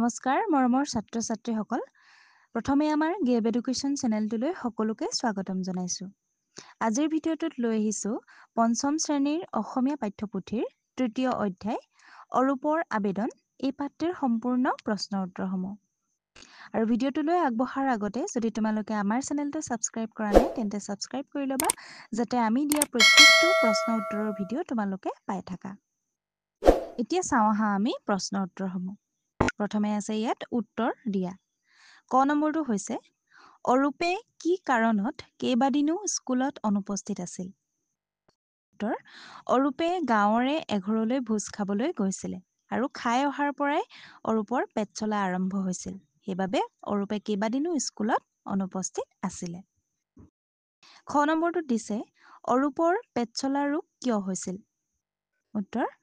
নমস্কাৰ মৰমৰ ছাত্ৰ ছাত্ৰীসকল প্ৰথমে আমাৰ গেব এডুকেশ্যন চেনেলটোলৈ সকলোকে স্বাগতম জনাইছোঁ আজিৰ ভিডিঅ'টোত লৈ আহিছোঁ পঞ্চম শ্ৰেণীৰ অসমীয়া পাঠ্যপুথিৰ তৃতীয় অধ্যায় অৰূপৰ আবেদন এই পাঠটিৰ সম্পূৰ্ণ প্ৰশ্ন উত্তৰসমূহ আৰু ভিডিঅ'টোলৈ আগবঢ়াৰ আগতে যদি তোমালোকে আমাৰ চেনেলটো ছাবস্ক্ৰাইব কৰা নাই তেন্তে ছাবস্ক্ৰাইব কৰি ল'বা যাতে আমি দিয়া প্ৰত্যেকটো প্ৰশ্ন উত্তৰৰ ভিডিঅ' তোমালোকে পাই থাকা এতিয়া চাওঁ আহা আমি প্ৰশ্ন উত্তৰসমূহ প্ৰথমে আছে ইয়াত উত্তৰ দিয়া ক নম্বৰটো হৈছে অৰূপে কি কাৰণত কেইবাদিনো স্কুলত অনুপস্থিত আছিল উত্তৰ অৰূপে গাঁৱৰে এঘৰলৈ ভোজ খাবলৈ গৈছিল আৰু খাই অহাৰ পৰাই অৰূপৰ পেট চলা আৰম্ভ হৈছিল সেইবাবে অৰূপে কেইবাদিনো স্কুলত অনুপস্থিত আছিল খ নম্বৰটো দিছে অৰূপৰ পেট চলা ৰোগ কিয় হৈছিল উত্তৰ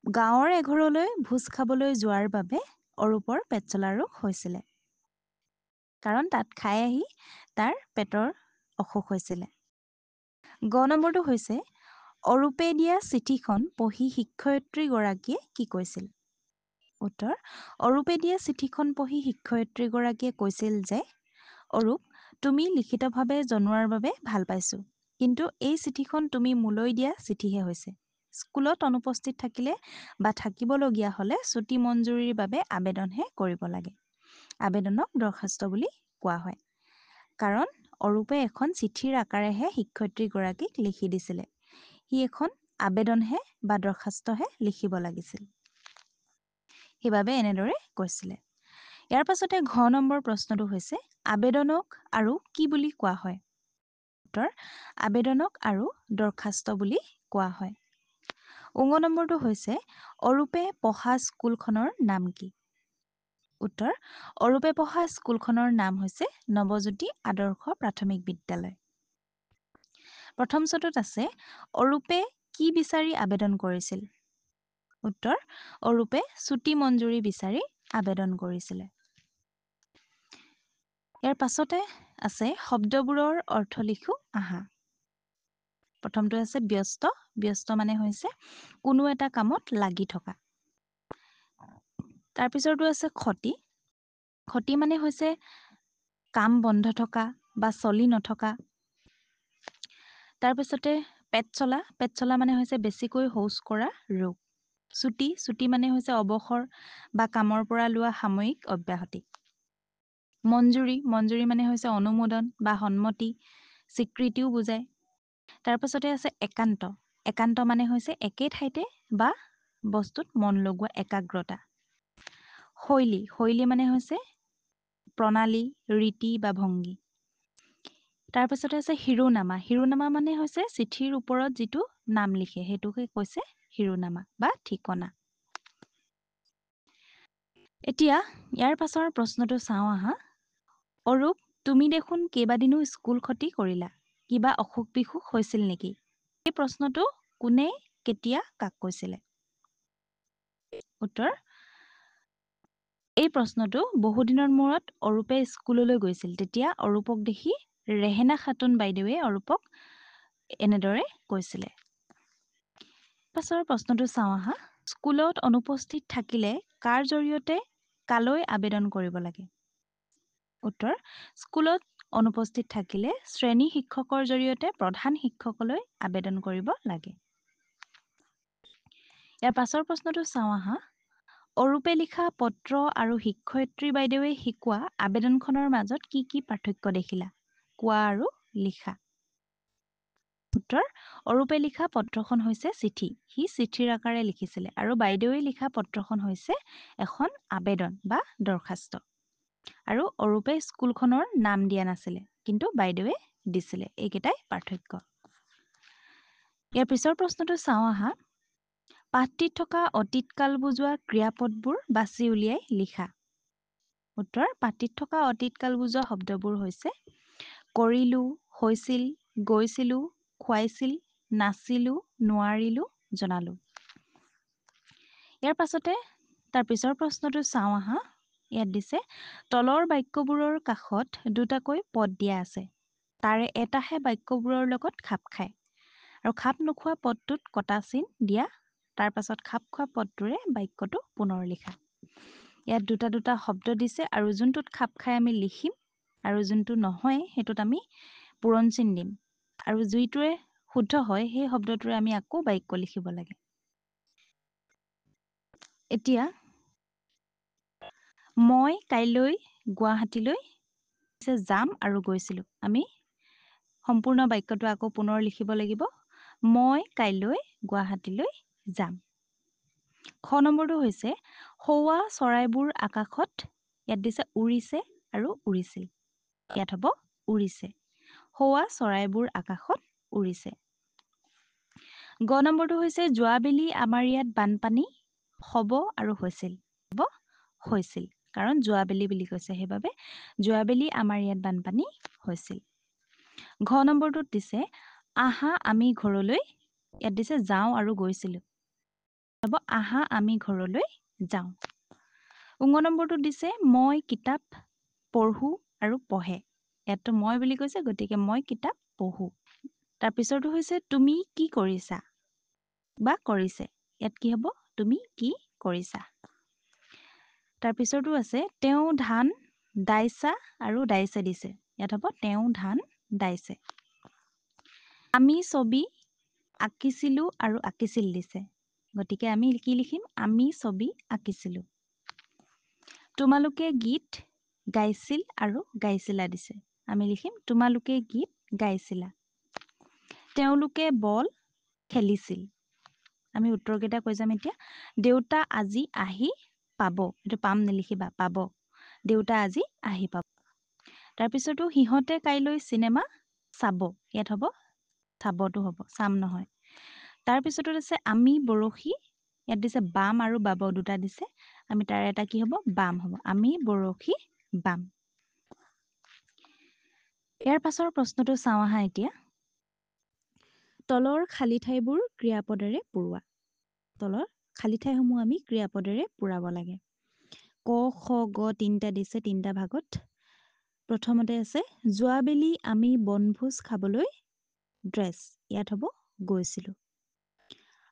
গাঁৱৰ এঘৰলৈ ভোজ খাবলৈ যোৱাৰ বাবে অৰূপৰ পেট চলা ৰোগ হৈছিল কাৰণ তাত খাই আহি তাৰ পেটৰ অসুখ হৈছিল গ নম্বৰটো হৈছে অৰূপে দিয়া চিঠিখন পঢ়ি শিক্ষয়িত্ৰীগৰাকীয়ে কি কৈছিল উত্তৰ অৰূপে দিয়া চিঠিখন পঢ়ি শিক্ষয়িত্ৰীগৰাকীয়ে কৈছিল যে অৰূপ তুমি লিখিতভাৱে জনোৱাৰ বাবে ভাল পাইছো কিন্তু এই চিঠিখন তুমি মোলৈ দিয়া চিঠিহে হৈছে স্কুলত অনুপস্থিত থাকিলে বা থাকিবলগীয়া হলে ছুটি মঞ্জুৰিৰ বাবে আবেদনহে কৰিব লাগে আবেদনক দৰখাস্ত বুলি কোৱা হয় কাৰণ অৰূপে এখন চিঠিৰ আকাৰেহে শিক্ষয়িত্ৰীগৰাকীক লিখি দিছিলে সি এখন আবেদনহে বা দৰখাস্তহে লিখিব লাগিছিল সেইবাবে এনেদৰে কৈছিলে ইয়াৰ পাছতে ঘ নম্বৰ প্ৰশ্নটো হৈছে আবেদনক আৰু কি বুলি কোৱা হয় উত্তৰ আবেদনক আৰু দৰখাস্ত বুলি কোৱা হয় উঙ নম্বৰটো হৈছে অৰূপে পঢ়া স্কুলখনৰ নাম কি উত্তৰ অৰূপে পঢ়া স্কুলখনৰ নাম হৈছে নৱজ্যোতি আদৰ্শ প্ৰাথমিক বিদ্যালয় প্ৰথম চতুত আছে অৰূপে কি বিচাৰি আবেদন কৰিছিল উত্তৰ অৰূপে ছুটি মঞ্জুৰি বিচাৰি আবেদন কৰিছিল ইয়াৰ পাছতে আছে শব্দবোৰৰ অৰ্থ লিখো আহা প্ৰথমটো আছে ব্যস্ত ব্যস্ত মানে হৈছে কোনো এটা কামত লাগি থকা তাৰ পিছৰটো আছে ক্ষতি ক্ষতি মানে হৈছে কাম বন্ধ থকা বা চলি নথকা তাৰ পিছতে পেট চলা মানে হৈছে বেছিকৈ শৌচ কৰা ৰোগ ছুটি মানে হৈছে অৱসৰ বা কামৰ পৰা লোৱা সাময়িক অব্যাহতি মঞ্জুৰি মানে হৈছে অনুমোদন বা সন্মতি স্বীকৃতিও বুজায় তাৰ পাছতে আছে একান্ত মানে হৈছে একে ঠাইতে বা বস্তুত মন লগোৱা একাগ্ৰতা শৈলী মানে হৈছে প্ৰণালী ৰীতি বা ভংগী তাৰ পিছতে আছে শিৰোনামা মানে হৈছে চিঠিৰ ওপৰত যিটো নাম লিখে সেইটোকে কৈছে শিৰোনামা বা ঠিকনা এতিয়া ইয়াৰ পাছৰ প্ৰশ্নটো চাওঁ আহা অৰূপ তুমি দেখোন কেইবাদিনো স্কুল ক্ষতি কৰিলা কিবা অসুখ বিসুখ হৈছিল নেকি এই প্ৰশ্নটো কোনে কেতিয়া কাক কৈছিলে উত্তৰ এই প্ৰশ্নটো বহুদিনৰ মূৰত অৰূপে স্কুললৈ গৈছিল তেতিয়া অৰূপক দেখি ৰেহেনা খাতুন বাইদেৱে অৰূপক এনেদৰে কৈছিলে পাছৰ প্ৰশ্নটো চাওঁ আহা স্কুলত অনুপস্থিত থাকিলে কাৰ জৰিয়তে কালৈ আবেদন কৰিব লাগে উত্তৰ স্কুলত অনুপস্থিত থাকিলে শ্ৰেণী শিক্ষকৰ জৰিয়তে প্ৰধান শিক্ষকলৈ আবেদন কৰিব লাগে ইয়াৰ পাছৰ প্ৰশ্নটো চাওঁ আহা অৰূপে লিখা পত্ৰ আৰু শিক্ষয়িত্ৰী বাইদেৱে শিকোৱা আবেদনখনৰ মাজত কি কি পাৰ্থক্য দেখিলা কোৱা আৰু লিখা উত্তৰ অৰূপে লিখা পত্ৰখন হৈছে চিঠি সি চিঠিৰ আকাৰে লিখিছিলে আৰু বাইদেৱে লিখা পত্ৰখন হৈছে এখন আবেদন বা দৰখাস্ত আৰু অৰূপে স্কুলখনৰ নাম দিয়া নাছিলে কিন্তু বাইদেৱে দিছিলে এইকেইটাই পাৰ্থক্য ইয়াৰ পিছৰ প্ৰশ্নটো চাওঁ আহা পাঠটিত থকা অতীতকাল বুজোৱা ক্ৰিয়াপদবোৰ বাছি উলিয়াই লিখা উত্তৰ পাঠটিত থকা অতীতকাল বুজোৱা শব্দবোৰ হৈছে কৰিলো হৈছিল গৈছিলো খুৱাইছিল নাচিলো নোৱাৰিলো জনালো ইয়াৰ পাছতে তাৰ পিছৰ প্ৰশ্নটো চাওঁ আহা ইয়াত দিছে তলৰ বাক্যবোৰৰ কাষত দুটাকৈ পদ দিয়া আছে তাৰে এটাহে বাক্যবোৰৰ লগত খাপ খায় আৰু খাপ নোখোৱা পদটোত কটা চিন দিয়া তাৰ পাছত খাপ খোৱা পদটোৰে বাক্যটো পুনৰ লিখা ইয়াত দুটা দুটা শব্দ দিছে আৰু যোনটোত খাপ খাই আমি লিখিম আৰু যোনটো নহয় সেইটোত আমি পূৰণ চিন দিম আৰু যিটোৱে শুদ্ধ হয় সেই শব্দটোৰে আমি আকৌ বাক্য লিখিব লাগে এতিয়া মই কাইলৈ গুৱাহাটীলৈ যাম আৰু গৈছিলোঁ আমি সম্পূৰ্ণ বাক্যটো আকৌ পুনৰ লিখিব লাগিব মই কাইলৈ গুৱাহাটীলৈ যাম খ নম্বৰটো হৈছে হৌৱা চৰাইবোৰ আকাশত ইয়াত দিছে উৰিছে আৰু উৰিছিল ইয়াত হ'ব উৰিছে হৌৱা চৰাইবোৰ আকাশত উৰিছে গ নম্বৰটো হৈছে যোৱাবেলি আমাৰ ইয়াত বানপানী হ'ব আৰু হৈছিল কাৰণ যোৱাবেলি বুলি কৈছে সেইবাবে যোৱাবেলি আমাৰ ইয়াত বানপানী হৈছিল ঘ নম্বৰটোত দিছে আহা আমি ঘৰলৈ ইয়াত দিছে যাওঁ আৰু গৈছিলোঁ হ'ব আহা আমি ঘৰলৈ যাওঁ উঙ নম্বৰটোত দিছে মই কিতাপ পঢ়ো আৰু পঢ়ে ইয়াততো মই বুলি কৈছে গতিকে মই কিতাপ পঢ়ো তাৰপিছৰটো হৈছে তুমি কি কৰিছা বা কৰিছে ইয়াত কি হ'ব তুমি কি কৰিছা তাৰপিছৰটো আছে তেওঁ ধান দাইছা আৰু দাইছে দিছে ইয়াত হ'ব তেওঁ ধান দাইছে আমি ছবি আঁকিছিলোঁ আৰু আঁকিছিল দিছে গতিকে আমি কি লিখিম আমি ছবি আঁকিছিলোঁ তোমালোকে গীত গাইছিল আৰু গাইছিলা দিছে আমি লিখিম তোমালোকে গীত গাইছিলা তেওঁলোকে বল খেলিছিল আমি উত্তৰকেইটা কৈ যাম এতিয়া দেউতা আজি আহি পাব এইটো পাম নিলিখিবা পাব দেউতা আজি আহি পাব তাৰপিছতো সিহঁতে কাইলৈ চিনেমা চাব ইয়াত হ'ব চাবটো হ'ব চাম নহয় তাৰপিছতো আছে আমি বৰশী ইয়াত দিছে বাম আৰু বাব দুটা দিছে আমি তাৰ এটা কি হ'ব বাম হ'ব আমি বৰশী বাম ইয়াৰ পাছৰ প্ৰশ্নটো চাওঁ আহা এতিয়া তলৰ খালী ঠাইবোৰ ক্ৰিয়াপদেৰে পুৰোৱা তলৰ খালী ঠাইসমূহ আমি ক্ৰিয়াপদেৰে পুৰাব লাগে ক খ গ তিনিটা দিছে তিনিটা ভাগত প্ৰথমতে আছে যোৱাবেলি আমি বনভোজ খাবলৈ ড্ৰেছ ইয়াত হ'ব গৈছিলোঁ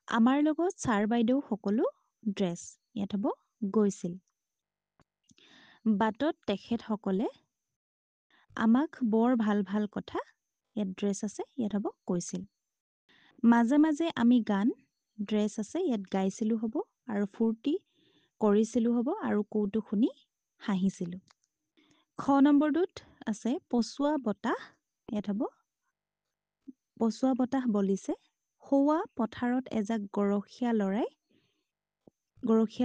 আমাৰ লগত ছাৰ বাইদেউ সকলো ড্ৰেছ ইয়াত হ'ব গৈছিল বাটত তেখেতসকলে আমাক বৰ ভাল ভাল কথা ইয়াত ড্ৰেছ আছে ইয়াত হ'ব কৈছিল মাজে মাজে আমি গান ড্ৰেছ আছে ইয়াত গাইছিলোঁ হ'ব আৰু ফূৰ্তি কৰিছিলোঁ হ'ব আৰু কৌতুক শুনি হাঁহিছিলোঁ খ নম্বৰটোত আছে পচোৱা বতাহ ইয়াত হ'ব পচোৱা বতাহ বলিছে হৌৱা পথাৰত এজাক গৰখীয়া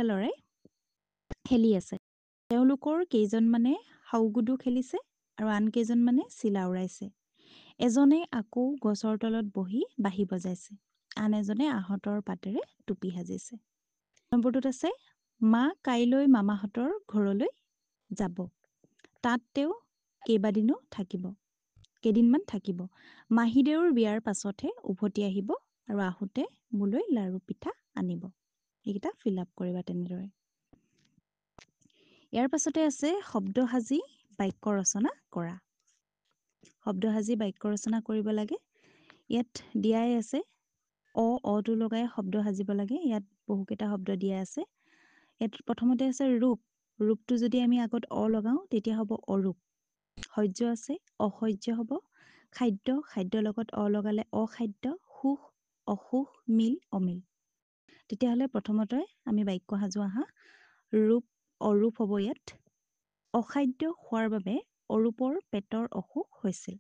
লৰাই খেলি আছে তেওঁলোকৰ কেইজনমানে হাওগুদু খেলিছে আৰু আন কেইজনমানে চিলা উৰাইছে এজনে আকৌ গছৰ তলত বহি বাঁহী বজাইছে আন এজনে আহঁতৰ পাতেৰে টুপি সাজিছে নম্বৰটোত আছে মা কাইলৈ মামাহঁতৰ ঘৰলৈ যাব তাত তেওঁ কেইদিনমান থাকিব মাহীদেউৰ বিয়াৰ পাছতহে উভতি আহিব আৰু আহোঁতে মোলৈ লাৰু পিঠা আনিব এইকেইটা ফিল আপ কৰিবা তেনেদৰে ইয়াৰ পাছতে আছে শব্দ সাজি বাক্য ৰচনা কৰা শব্দ সাজি বাক্য ৰচনা কৰিব লাগে ইয়াত দিয়াই আছে অটো লগাই শব্দ সাজিব লাগে ইয়াত বহুকেইটা শব্দ দিয়া আছে ইয়াত প্ৰথমতে আছে ৰূপটো যদি আমি আগত লগাওঁ তেতিয়া হ'ব অৰূপ সহ্য আছে অসহ্য হ'ব খাদ্যৰ লগত লগালে অখাদ্য সুখ অসুখ মিল অমিল তেতিয়াহ'লে প্ৰথমতে আমি বাক্য সাজো আহা অৰূপ হ'ব ইয়াত অখাদ্য খোৱাৰ বাবে অৰূপৰ পেটৰ অসুখ হৈছিল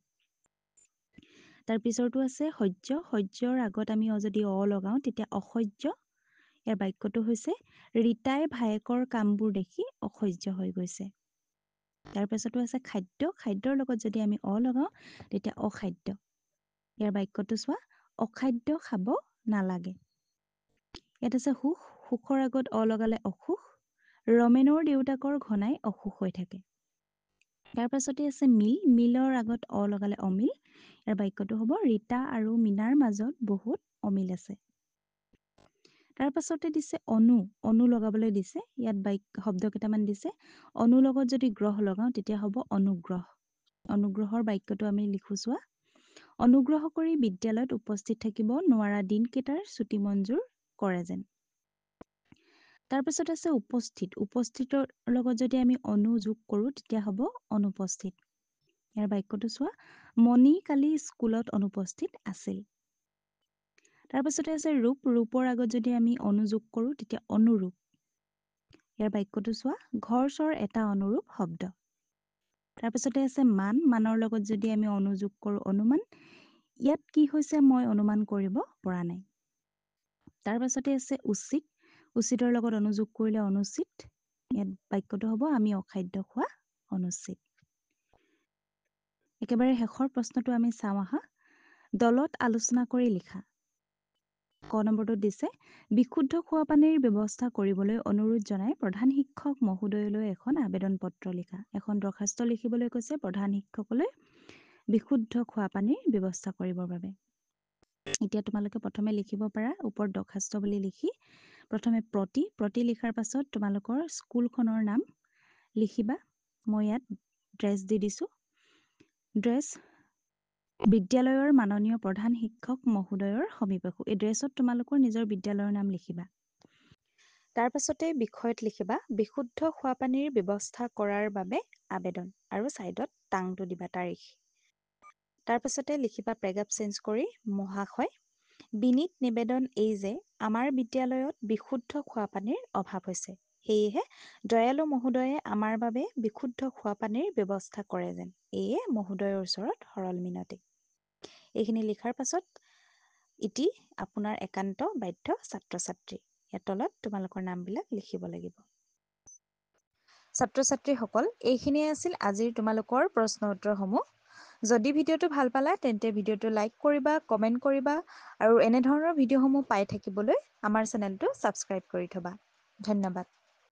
তাৰ পিছৰটো আছে সহ্যৰ আগত আমি যদি লগাওঁ তেতিয়া অসহ্য ইয়াৰ বাক্যটো হৈছে ৰীতাই ভায়েকৰ কামবোৰ দেখি অসহ্য হৈ গৈছে তাৰ পিছতো আছে খাদ্যৰ লগত যদি আমি লগাওঁ তেতিয়া অখাদ্য ইয়াৰ বাক্যটো চোৱা অখাদ্য খাব নালাগে ইয়াত আছে সুখৰ আগত লগালে অসুখ ৰমেনৰ দেউতাকৰ ঘনাই অসুখ হৈ থাকে তাৰ পাছতে আছে মিলৰ আগত লগালে অমিল ইয়াৰ বাক্যটো হ'ব ৰীতা আৰু মীনাৰ মাজত বহুত অমিল আছে তাৰ পাছতে দিছে অনু লগাবলৈ দিছে ইয়াত শব্দ কেইটামান দিছে অনু লগত যদি গ্ৰহ লগাওঁ তেতিয়া হ'ব অনুগ্ৰহৰ বাক্যটো আমি লিখো চোৱা অনুগ্ৰহ কৰি বিদ্যালয়ত উপস্থিত থাকিব নোৱাৰা দিনকেইটাৰ ছুটি মঞ্জুৰ কৰে যেন তাৰপিছত আছে উপস্থিত। উপস্থিতৰ লগত যদি আমি অনু যোগ কৰোঁ তেতিয়া হ'ব অনুপস্থিত। ইয়াৰ বাক্যটো চোৱা, মণি কালি স্কুলত অনুপস্থিত আছিল। তাৰপিছতে আছে ৰূপ। ৰূপৰ আগত যদি আমি অনুযোগ কৰোঁ তেতিয়া অনুৰূপ। ইয়াৰ বাক্যটো চোৱা, ঘৰ চৰ এটা অনুৰূপ শব্দ। তাৰপিছতে আছে মান। মানৰ লগত যদি আমি অনুযোগ কৰোঁ অনুমান। ইয়াত কি হৈছে মই অনুমান কৰিব পৰা নাই। তাৰ পাছতে আছে উচিত। উচিতৰ লগত অনুযোগ কৰিলে অনুচিত। ইয়াত বাক্যটো হ'ব আমি অখাদ্য খোৱা অনুচিত। একেবাৰে শেষৰ প্ৰশ্নটো আমি চাওঁ আহা। দলত আলোচনা কৰি লিখা। ক নম্বৰটোত দিছে, বিশুদ্ধ খোৱাপানীৰ ব্যৱস্থা কৰিবলৈ অনুৰোধ জনাই প্ৰধান শিক্ষক মহোদয়লৈ এখন আবেদন পত্ৰ লিখা। এখন দৰখাস্ত লিখিবলৈ কৈছে প্ৰধান শিক্ষকলৈ বিশুদ্ধ খোৱাপানীৰ ব্যৱস্থা কৰিবৰ বাবে। এতিয়া তোমালোকে প্ৰথমে লিখিব পাৰা ওপৰত দৰখাস্ত বুলি লিখি প্ৰথমে প্ৰতি লিখাৰ পাছত তোমালোকৰ স্কুলখনৰ নাম লিখিবা। মই ইয়াত ড্ৰেছ দি দিছোঁ। ড্ৰেছ বিদ্যালয়ৰ মাননীয় প্ৰধান শিক্ষক মহোদয়ৰ সমীপে। এই ড্ৰেছত তোমালোকৰ নিজৰ বিদ্যালয়ৰ নাম লিখিবা। তাৰ পাছতে বিষয়ত লিখিবা বিশুদ্ধ খোৱাপানীৰ ব্যৱস্থা কৰাৰ বাবে আবেদন আৰু ছাইডত টাংটো দিবা তাৰিখ। তাৰ পাছতে লিখিবা পেৰাগ্ৰাফ চেঞ্জ কৰি মহাশয় বিনীত নিবেদন এই যে আমাৰ বিদ্যালয়ত বিশুদ্ধ খোৱাপানীৰ অভাৱ হৈছে। সেয়েহে দয়ালু মহোদয়ে আমাৰ বাবে বিশুদ্ধ খোৱাপানীৰ ব্যৱস্থা কৰে যেন। এয়ে মহোদয়ৰ ওচৰত সৰল মিনতি। এইখিনি লিখাৰ পাছত ইতি আপোনাৰ একান্ত বাধ্য ছাত্ৰ-ছাত্ৰী। ইয়াৰ তলত তোমালোকৰ নামবিলাক লিখিব লাগিব। ছাত্ৰ-ছাত্ৰীসকল, এইখিনিয়ে আছিল আজিৰ তোমালোকৰ প্ৰশ্ন উত্তৰসমূহ। যদি ভিডিঅ'টো ভাল পালা তেন্তে ভিডিঅ'টো লাইক কৰিবা, কমেণ্ট কৰিবা আৰু এনেধৰণৰ ভিডিঅ'সমূহ পাই থাকিবলৈ আমাৰ চেনেলটো ছাবস্ক্ৰাইব কৰি থ'বা। ধন্যবাদ।